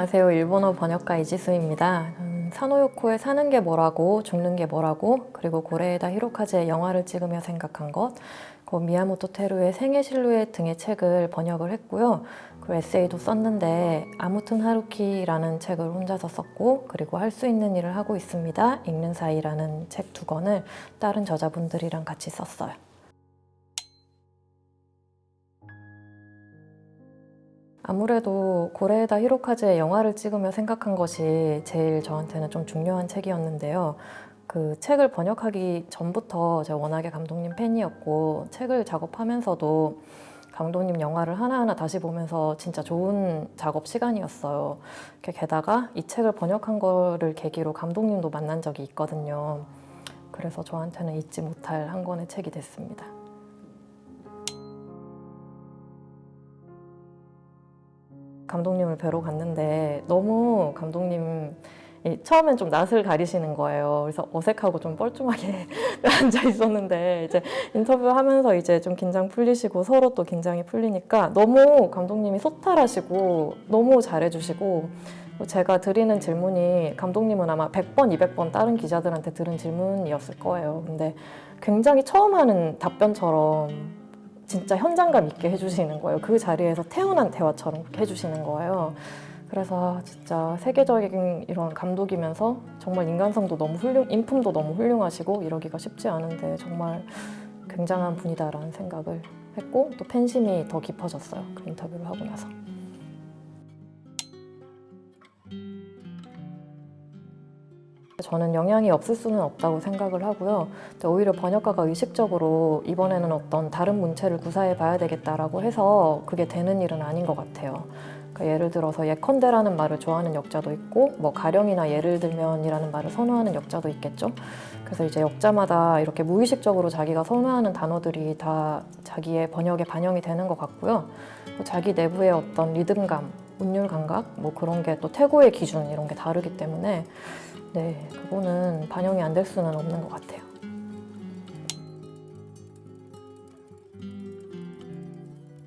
안녕하세요. 일본어 번역가 이지수입니다. 사노요코에 사는 게 뭐라고, 죽는 게 뭐라고, 그리고 고레에다 히로카즈의 영화를 찍으며 생각한 것, 그 미야모토 테루의 생애 실루엣 등의 책을 번역을 했고요. 그리고 에세이도 썼는데 아무튼 하루키라는 책을 혼자서 썼고, 그리고 할 수 있는 일을 하고 있습니다. 읽는 사이라는 책 2권을 다른 저자분들이랑 같이 썼어요. 아무래도 고레에다 히로카즈의 영화를 찍으며 생각한 것이 제일 저한테는 좀 중요한 책이었는데요. 그 책을 번역하기 전부터 제가 워낙에 감독님 팬이었고, 책을 작업하면서도 감독님 영화를 하나하나 다시 보면서 진짜 좋은 작업 시간이었어요. 게다가 이 책을 번역한 거를 계기로 감독님도 만난 적이 있거든요. 그래서 저한테는 잊지 못할 한 권의 책이 됐습니다. 감독님을 뵈러 갔는데 너무 감독님이 처음엔 좀 낯을 가리시는 거예요. 그래서 어색하고 좀 뻘쭘하게 앉아 있었는데 이제 인터뷰하면서 이제 좀 긴장 풀리시고 서로 또 긴장이 풀리니까 너무 감독님이 소탈하시고 너무 잘해주시고, 제가 드리는 질문이 감독님은 아마 100번, 200번 다른 기자들한테 들은 질문이었을 거예요. 근데 굉장히 처음 하는 답변처럼 진짜 현장감 있게 해주시는 거예요. 그 자리에서 태어난 대화처럼 그렇게 해주시는 거예요. 그래서 진짜 세계적인 이런 감독이면서 정말 인간성도 너무 인품도 너무 훌륭하시고 이러기가 쉽지 않은데 정말 굉장한 분이다라는 생각을 했고, 또 팬심이 더 깊어졌어요. 그 인터뷰를 하고 나서. 저는 영향이 없을 수는 없다고 생각을 하고요. 오히려 번역가가 의식적으로 이번에는 어떤 다른 문체를 구사해 봐야 되겠다라고 해서 그게 되는 일은 아닌 것 같아요. 그러니까 예를 들어서 예컨대라는 말을 좋아하는 역자도 있고, 뭐 가령이나 예를 들면이라는 말을 선호하는 역자도 있겠죠. 그래서 이제 역자마다 이렇게 무의식적으로 자기가 선호하는 단어들이 다 자기의 번역에 반영이 되는 것 같고요. 또 자기 내부의 어떤 리듬감, 운율 감각, 뭐 그런 게 또 태고의 기준 이런 게 다르기 때문에 네, 그거는 반영이 안 될 수는 없는 것 같아요.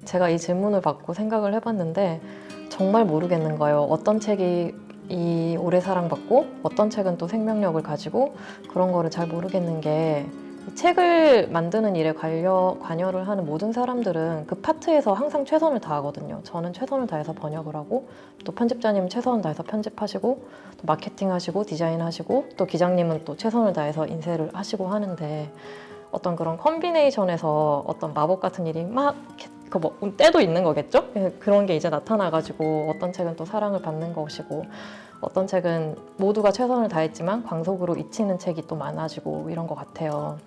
제가 이 질문을 받고 생각을 해봤는데 정말 모르겠는 거예요. 어떤 책이 오래 사랑받고 어떤 책은 또 생명력을 가지고, 그런 거를 잘 모르겠는 게, 책을 만드는 일에 관여를 하는 모든 사람들은 그 파트에서 항상 최선을 다하거든요. 저는 최선을 다해서 번역을 하고, 또 편집자님은 최선을 다해서 편집하시고, 또 마케팅하시고 디자인하시고, 또 기장님은 또 최선을 다해서 인쇄를 하시고 하는데, 어떤 그런 컴비네이션에서 어떤 마법 같은 일이 막 뭐 때도 있는 거겠죠? 그런 게 이제 나타나가지고 어떤 책은 또 사랑을 받는 것이고, 어떤 책은 모두가 최선을 다했지만 광속으로 잊히는 책이 또 많아지고 이런 것 같아요.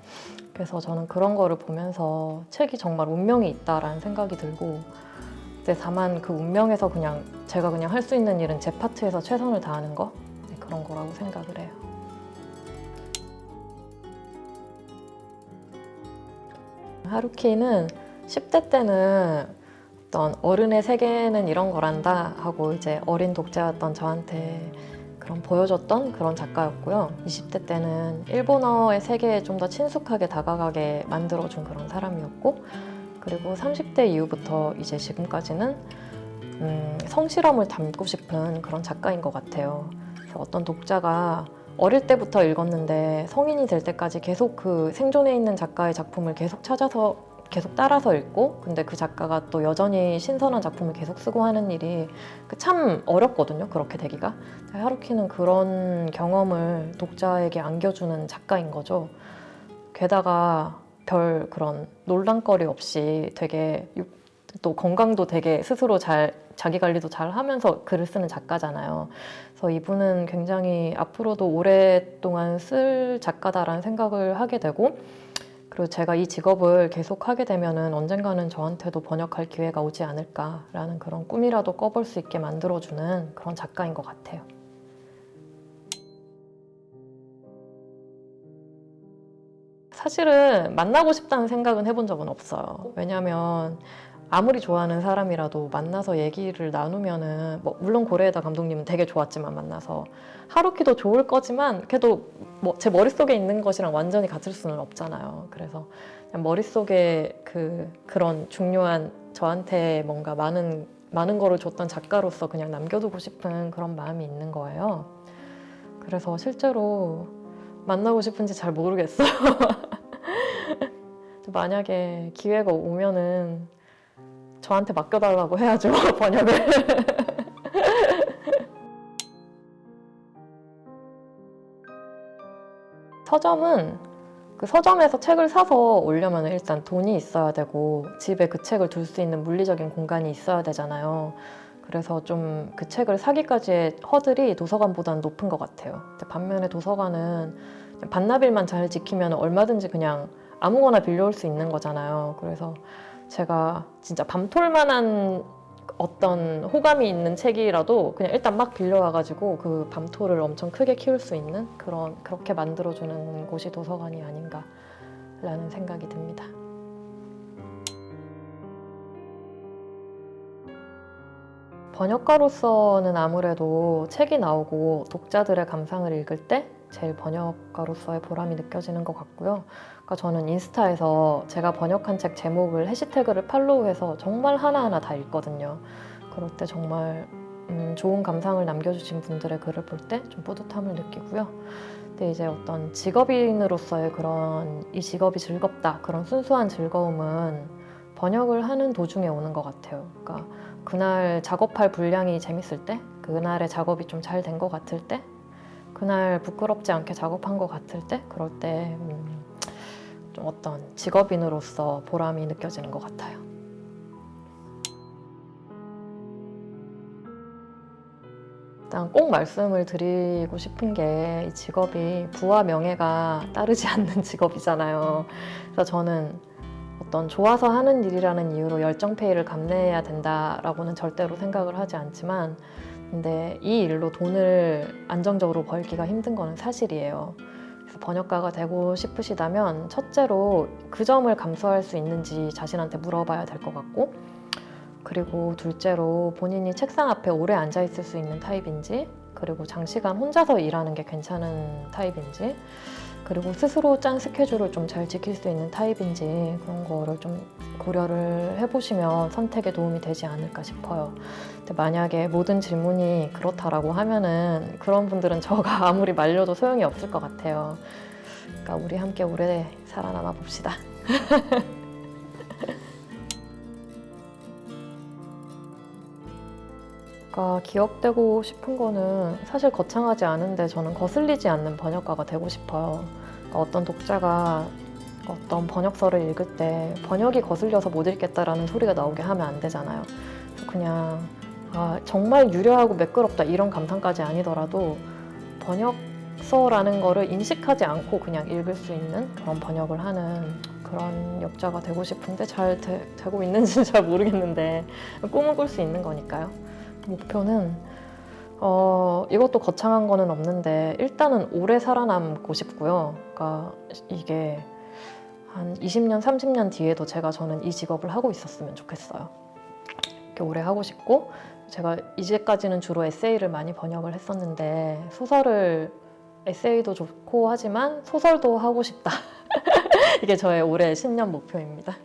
그래서 저는 그런 거를 보면서 책이 정말 운명이 있다라는 생각이 들고, 근데 다만 그 운명에서 그냥 제가 그냥 할 수 있는 일은 제 파트에서 최선을 다하는 거, 네, 그런 거라고 생각을 해요. 하루키는 10대 때는 어떤 어른의 세계는 이런 거란다 하고 이제 어린 독자였던 저한테 그런 보여줬던 그런 작가였고요. 20대 때는 일본어의 세계에 좀 더 친숙하게 다가가게 만들어준 그런 사람이었고, 그리고 30대 이후부터 이제 지금까지는 성실함을 담고 싶은 그런 작가인 것 같아요. 그래서 어떤 독자가 어릴 때부터 읽었는데 성인이 될 때까지 계속 그 생존해 있는 작가의 작품을 계속 찾아서 계속 따라서 읽고, 근데 그 작가가 또 여전히 신선한 작품을 계속 쓰고 하는 일이 참 어렵거든요. 그렇게 되기가. 하루키는 그런 경험을 독자에게 안겨주는 작가인 거죠. 게다가 별 그런 논란거리 없이 되게 또 건강도 되게 스스로 잘, 자기 관리도 잘 하면서 글을 쓰는 작가잖아요. 그래서 이분은 굉장히 앞으로도 오랫동안 쓸 작가다라는 생각을 하게 되고, 그리고 제가 이 직업을 계속 하게 되면은 언젠가는 저한테도 번역할 기회가 오지 않을까라는 그런 꿈이라도 꿔볼 수 있게 만들어주는 그런 작가인 것 같아요. 사실은 만나고 싶다는 생각은 해본 적은 없어요. 왜냐면 아무리 좋아하는 사람이라도 만나서 얘기를 나누면은, 뭐 물론 고레에다 감독님은 되게 좋았지만 만나서, 하루키도 좋을 거지만 그래도 뭐 제 머릿속에 있는 것이랑 완전히 같을 수는 없잖아요. 그래서 그냥 머릿속에 그런 중요한, 저한테 뭔가 많은 많은 거를 줬던 작가로서 그냥 남겨두고 싶은 그런 마음이 있는 거예요. 그래서 실제로 만나고 싶은지 잘 모르겠어요. 만약에 기회가 오면은 저한테 맡겨달라고 해야죠, 번역을. 서점은 그 서점에서 책을 사서 오려면 일단 돈이 있어야 되고 집에 그 책을 둘 수 있는 물리적인 공간이 있어야 되잖아요. 그래서 좀 그 책을 사기까지의 허들이 도서관보다는 높은 것 같아요. 근데 반면에 도서관은 반납일만 잘 지키면 얼마든지 그냥 아무거나 빌려올 수 있는 거잖아요. 그래서 제가 진짜 밤톨만한 어떤 호감이 있는 책이라도 그냥 일단 막 빌려와가지고 그 밤톨을 엄청 크게 키울 수 있는 그렇게 만들어주는 곳이 도서관이 아닌가라는 생각이 듭니다. 번역가로서는 아무래도 책이 나오고 독자들의 감상을 읽을 때 제일 번역가로서의 보람이 느껴지는 것 같고요. 그러니까 저는 인스타에서 제가 번역한 책 제목을 해시태그를 팔로우해서 정말 하나하나 다 읽거든요. 그럴 때 정말 좋은 감상을 남겨주신 분들의 글을 볼 때 좀 뿌듯함을 느끼고요. 근데 이제 어떤 직업인으로서의 그런 이 직업이 즐겁다, 그런 순수한 즐거움은 번역을 하는 도중에 오는 것 같아요. 그러니까 그날 작업할 분량이 재밌을 때, 그날의 작업이 좀 잘 된 것 같을 때, 그날 부끄럽지 않게 작업한 것 같을 때, 그럴 때 좀 어떤 직업인으로서 보람이 느껴지는 것 같아요. 일단 꼭 말씀을 드리고 싶은 게 이 직업이 부와 명예가 따르지 않는 직업이잖아요. 그래서 저는 어떤 좋아서 하는 일이라는 이유로 열정페이를 감내해야 된다라고는 절대로 생각을 하지 않지만, 근데 이 일로 돈을 안정적으로 벌기가 힘든 거는 사실이에요. 그래서 번역가가 되고 싶으시다면 첫째로 그 점을 감수할 수 있는지 자신한테 물어봐야 될 것 같고, 그리고 둘째로 본인이 책상 앞에 오래 앉아 있을 수 있는 타입인지, 그리고 장시간 혼자서 일하는 게 괜찮은 타입인지, 그리고 스스로 짠 스케줄을 좀 잘 지킬 수 있는 타입인지, 그런 거를 좀 고려를 해보시면 선택에 도움이 되지 않을까 싶어요. 근데 만약에 모든 질문이 그렇다라고 하면은 그런 분들은 저가 아무리 말려도 소용이 없을 것 같아요. 그러니까 우리 함께 오래 살아남아 봅시다. 그러니까 기억되고 싶은 거는 사실 거창하지 않은데 저는 거슬리지 않는 번역가가 되고 싶어요. 그러니까 어떤 독자가 어떤 번역서를 읽을 때 번역이 거슬려서 못 읽겠다라는 소리가 나오게 하면 안 되잖아요. 그래서 그냥 정말 유려하고 매끄럽다 이런 감상까지 아니더라도 번역서라는 거를 인식하지 않고 그냥 읽을 수 있는 그런 번역을 하는 그런 역자가 되고 싶은데 잘 되고 있는지는 잘 모르겠는데 꿈을 꿀 수 있는 거니까요. 목표는 이것도 거창한 거는 없는데 일단은 오래 살아남고 싶고요. 그러니까 이게 한 20년, 30년 뒤에도 저는 이 직업을 하고 있었으면 좋겠어요. 이렇게 오래 하고 싶고, 제가 이제까지는 주로 에세이를 많이 번역을 했었는데 에세이도 좋고 하지만 소설도 하고 싶다. 이게 저의 올해 10년 목표입니다.